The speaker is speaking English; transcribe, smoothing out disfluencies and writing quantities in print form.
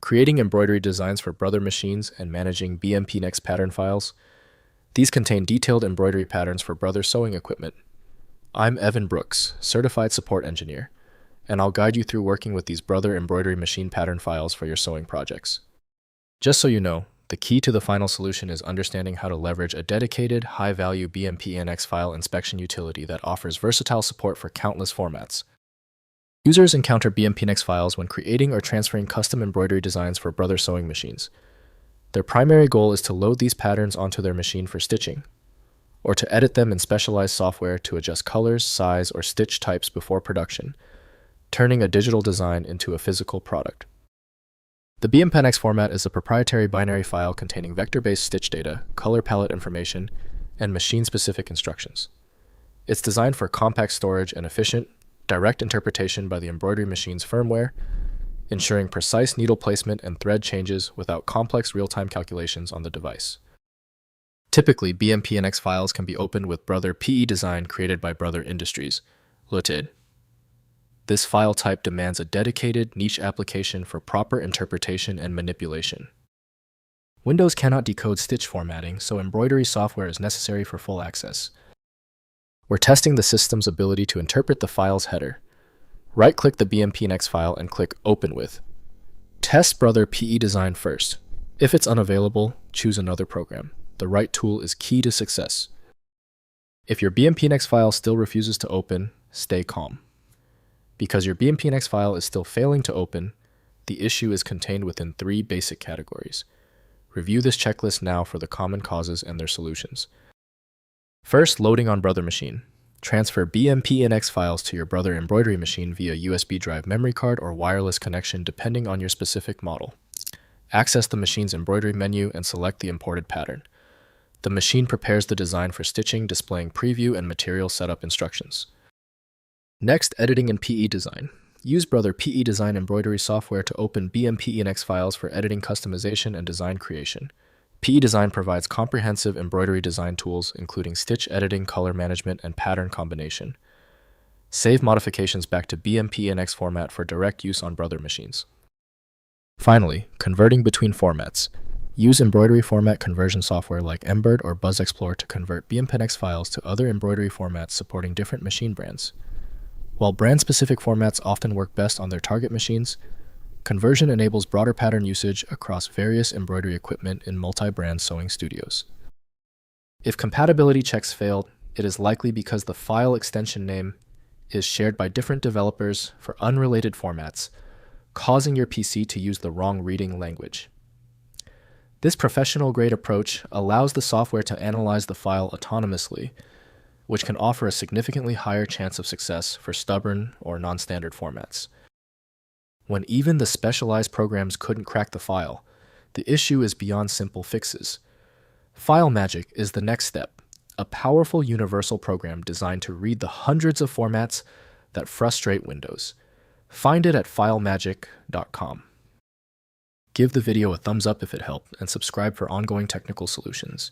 creating embroidery designs for brother machines, and managing BMPENX pattern files. These contain detailed embroidery patterns for brother sewing equipment. I'm Evan Brooks, Certified Support Engineer, and I'll guide you through working with these brother embroidery machine pattern files for your sewing projects. Just so you know, the key to the final solution is understanding how to leverage a dedicated, high-value BMPENX file inspection utility that offers versatile support for countless formats. Users encounter BMPENX files when creating or transferring custom embroidery designs for brother sewing machines. Their primary goal is to load these patterns onto their machine for stitching, or to edit them in specialized software to adjust colors, size, or stitch types before production, turning a digital design into a physical product. The BMPENX format is a proprietary binary file containing vector-based stitch data, color palette information, and machine-specific instructions. It's designed for compact storage and efficient, direct interpretation by the embroidery machine's firmware, ensuring precise needle placement and thread changes without complex real-time calculations on the device. Typically, BMPENX files can be opened with Brother PE design created by Brother Industries, Ltd. This file type demands a dedicated, niche application for proper interpretation and manipulation. Windows cannot decode stitch formatting, so embroidery software is necessary for full access. We're testing the system's ability to interpret the file's header. Right-click the BMPENX file and click Open With. Test Brother PE design first. If it's unavailable, choose another program. The right tool is key to success. If your BMPENX file still refuses to open, stay calm. Because your BMPENX file is still failing to open, the issue is contained within 3 basic categories. Review this checklist now for the common causes and their solutions. First, loading on Brother machine. Transfer BMPENX files to your Brother embroidery machine via USB drive memory card or wireless connection depending on your specific model. Access the machine's embroidery menu and select the imported pattern. The machine prepares the design for stitching, displaying preview and material setup instructions. Next, editing in PE design. Use Brother PE design embroidery software to open BMPENX files for editing, customization, and design creation. PE design provides comprehensive embroidery design tools, including stitch editing, color management, and pattern combination. Save modifications back to BMPENX format for direct use on Brother machines. Finally, converting between formats. Use embroidery format conversion software like Embroidery or BuzzExplore to convert BMPENX files to other embroidery formats supporting different machine brands. While brand-specific formats often work best on their target machines, conversion enables broader pattern usage across various embroidery equipment in multi-brand sewing studios. If compatibility checks failed, it is likely because the file extension name is shared by different developers for unrelated formats, causing your PC to use the wrong reading language. This professional-grade approach allows the software to analyze the file autonomously, which can offer a significantly higher chance of success for stubborn or non-standard formats. When even the specialized programs couldn't crack the file, the issue is beyond simple fixes. File Magic is the next step, a powerful universal program designed to read the hundreds of formats that frustrate Windows. Find it at filemagic.com. Give the video a thumbs up if it helped, and subscribe for ongoing technical solutions.